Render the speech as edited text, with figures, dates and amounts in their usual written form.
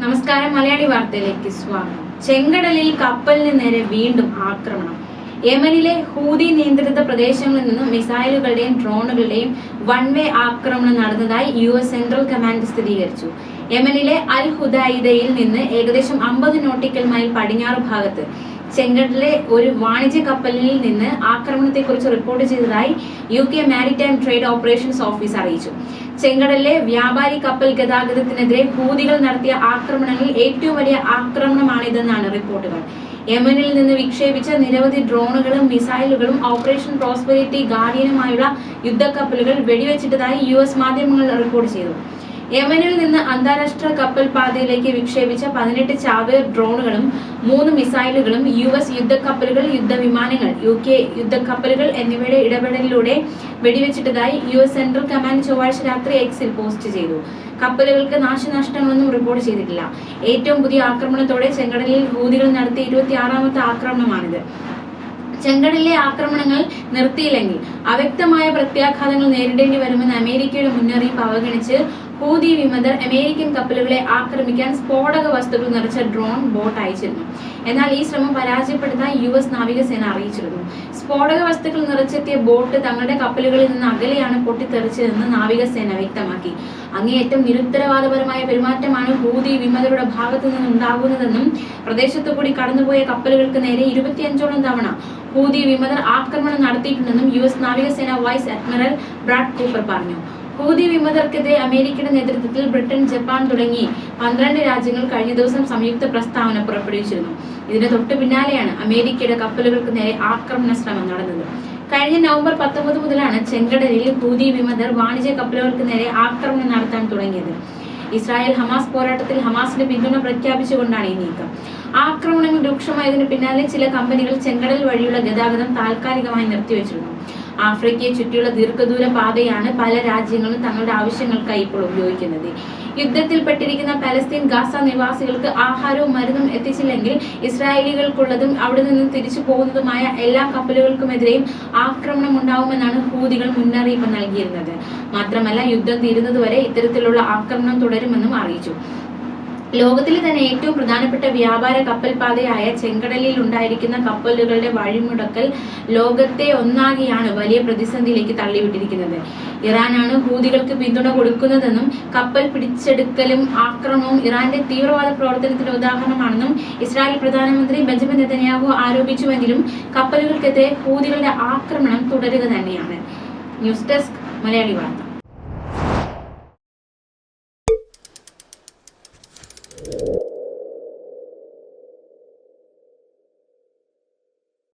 നമസ്കാരം. മലയാളി വാർത്തയിലേക്ക് സ്വാഗതം. ചെങ്കടലിൽ കപ്പലിന് നേരെ വീണ്ടും ആക്രമണം. യമനിലെ ഹൂതി നിയന്ത്രിത പ്രദേശങ്ങളിൽ നിന്നും മിസൈലുകളുടെയും ഡ്രോണുകളുടെയും വൺ വേ ആക്രമണം നടന്നതായി US സെൻട്രൽ കമാൻഡ് സ്ഥിരീകരിച്ചു. യമനിലെ അൽ ഹുദൈദയിൽ നിന്ന് ഏകദേശം 50 നോട്ടിക്കൽ മൈൽ പടിഞ്ഞാറ് ഭാഗത്ത് ചെങ്കടലിലെ ഒരു വാണിജ്യ കപ്പലിൽ നിന്ന് ആക്രമണത്തെക്കുറിച്ച് റിപ്പോർട്ട് ചെയ്തതായി UK maritime trade operations office അറിയിച്ചു. ചെങ്കടലിലെ വ്യാപാരി കപ്പൽ ഗതാഗതത്തിനെതിരെ ഹൂതികൾ നടത്തിയ ആക്രമണങ്ങളിൽ ഏറ്റവും വലിയ ആക്രമണമാണിതെന്നാണ് റിപ്പോർട്ടുകൾ. യമനിൽ നിന്ന് വിക്ഷേപിച്ച നിരവധി ഡ്രോണുകളും മിസൈലുകളും ഓപ്പറേഷൻ പ്രോസ്പെരിറ്റി ഗാർഡിയനുമായുള്ള യുദ്ധക്കപ്പലുകൾ വെടിവെച്ചിട്ടതായി US മാധ്യമങ്ങൾ റിപ്പോർട്ട് ചെയ്തു. യമനിൽ നിന്ന് അന്താരാഷ്ട്ര കപ്പൽ പാതയിലേക്ക് വിക്ഷേപിച്ച 18 ചാവേർ ഡ്രോണുകളും 3 മിസൈലുകളും US യുദ്ധക്കപ്പലുകൾ, യുദ്ധവിമാനങ്ങൾ, UK യുദ്ധക്കപ്പലുകൾ എന്നിവയുടെ ഇടപെടലിലൂടെ വെടിവെച്ചിട്ടതായി US സെൻട്രൽ കമാൻഡ് ചൊവ്വാഴ്ച രാത്രി Xൽ പോസ്റ്റ് ചെയ്തു. കപ്പലുകൾക്ക് നാശനഷ്ടങ്ങളൊന്നും റിപ്പോർട്ട് ചെയ്തിട്ടില്ല. ഏറ്റവും പുതിയ ആക്രമണത്തോടെ ചെങ്കടലിൽ ഹൂതികൾ നടത്തിയ 26ാമത്തെ ആക്രമണമാണിത്. ചെങ്കടലിലെ ആക്രമണങ്ങൾ നിർത്തിയില്ലെങ്കിൽ അവ്യക്തമായ പ്രത്യാഘാതങ്ങൾ നേരിടേണ്ടി വരുമെന്ന് അമേരിക്കയുടെ മുന്നറിയിപ്പ് അവഗണിച്ച് ഹൂതി വിമതർ അമേരിക്കൻ കപ്പലുകളെ ആക്രമിക്കാൻ സ്ഫോടക വസ്തുക്കൾ നിറച്ച ഡ്രോൺ ബോട്ട് അയച്ചിരുന്നു. എന്നാൽ ഈ ശ്രമം പരാജയപ്പെടുത്താൻ US നാവികസേന അറിയിച്ചിരുന്നു. സ്ഫോടക വസ്തുക്കൾ നിറച്ചെത്തിയ ബോട്ട് തങ്ങളുടെ കപ്പലുകളിൽ നിന്ന് അകലെയാണ് പൊട്ടിത്തെറിച്ചതെന്ന് നാവികസേന വ്യക്തമാക്കി. അങ്ങേയറ്റം നിരുത്തരവാദപരമായ പെരുമാറ്റമാണ് ഹൂതി വിമതരുടെ ഭാഗത്തു നിന്നുണ്ടാകുന്നതെന്നും പ്രദേശത്തു കൂടി കടന്നുപോയ കപ്പലുകൾക്ക് നേരെ 25ഓളം തവണ ഹൂതി വിമതർ ആക്രമണം നടത്തിയിട്ടുണ്ടെന്നും US നാവികസേന വൈസ് അഡ്മിറൽ ബ്രാഡ് കൂപ്പർ പറഞ്ഞു. ഹൂതി വിമതർക്കെതിരെ അമേരിക്കയുടെ നേതൃത്വത്തിൽ ബ്രിട്ടൻ, ജപ്പാൻ തുടങ്ങി 12 രാജ്യങ്ങൾ കഴിഞ്ഞ ദിവസം സംയുക്ത പ്രസ്താവന പുറപ്പെടുവിച്ചിരുന്നു. ഇതിന് തൊട്ടു പിന്നാലെയാണ് അമേരിക്കയുടെ കപ്പലുകൾക്ക് നേരെ ആക്രമണ ശ്രമം നടന്നത്. കഴിഞ്ഞ നവംബർ 19 മുതലാണ് ചെങ്കടലിൽ ഹൂതി വിമതർ വാണിജ്യ കപ്പലുകൾക്ക് നേരെ ആക്രമണം നടത്താൻ തുടങ്ങിയത്. ഇസ്രായേൽ ഹമാസ് പോരാട്ടത്തിൽ ഹമാസിന് പിന്തുണ പ്രഖ്യാപിച്ചുകൊണ്ടാണ് ഈ നീക്കം. ആക്രമണങ്ങൾ രൂക്ഷമായതിനു പിന്നാലെ ചില കമ്പനികൾ ചെങ്കടൽ വഴിയുള്ള ഗതാഗതം താൽക്കാലികമായി നിർത്തിവെച്ചിരുന്നു. ആഫ്രിക്കയെ ചുറ്റിയുള്ള ദീർഘദൂര പാതയാണ് പല രാജ്യങ്ങളും തങ്ങളുടെ ആവശ്യങ്ങൾക്കായി ഇപ്പോൾ ഉപയോഗിക്കുന്നത്. യുദ്ധത്തിൽപ്പെട്ടിരിക്കുന്ന പലസ്തീൻ ഗാസ നിവാസികൾക്ക് ആഹാരവും മരുന്നും എത്തിച്ചില്ലെങ്കിൽ ഇസ്രായേലികൾക്കുള്ളതും അവിടെ നിന്ന് തിരിച്ചു പോകുന്നതുമായ എല്ലാ കപ്പലുകൾക്കുമെതിരെയും ആക്രമണം ഉണ്ടാവുമെന്നാണ് ഹൂതികൾ മുന്നറിയിപ്പ് നൽകിയിരുന്നത്. മാത്രമല്ല, യുദ്ധം തീരുന്നതുവരെ ഇത്തരത്തിലുള്ള ആക്രമണം തുടരുമെന്നും അറിയിച്ചു. ലോകത്തിലെ തന്നെ ഏറ്റവും പ്രധാനപ്പെട്ട വ്യാപാര കപ്പൽ പാതയായ ചെങ്കടലിൽ ഉണ്ടായിരിക്കുന്ന കപ്പലുകളുടെ വഴിമുടക്കൽ ലോകത്തെ ഒന്നാകെയാണ് വലിയ പ്രതിസന്ധിയിലേക്ക് തള്ളിവിട്ടിരിക്കുന്നത്. ഇറാനാണ് ഹൂതികൾക്ക് പിന്തുണ കൊടുക്കുന്നതെന്നും കപ്പൽ പിടിച്ചെടുക്കലും ആക്രമണവും ഇറാന്റെ തീവ്രവാദ പ്രവർത്തനത്തിന്റെ ഉദാഹരണമാണെന്നും ഇസ്രായേൽ പ്രധാനമന്ത്രി ബെഞ്ചമിൻ നെതന്യാഹു ആരോപിച്ചുവെങ്കിലും കപ്പലുകൾക്കെതിരെ ഹൂതികളുടെ ആക്രമണം തുടരുക തന്നെയാണ്. ന്യൂസ് ഡെസ്ക്, മലയാളി വാർത്ത.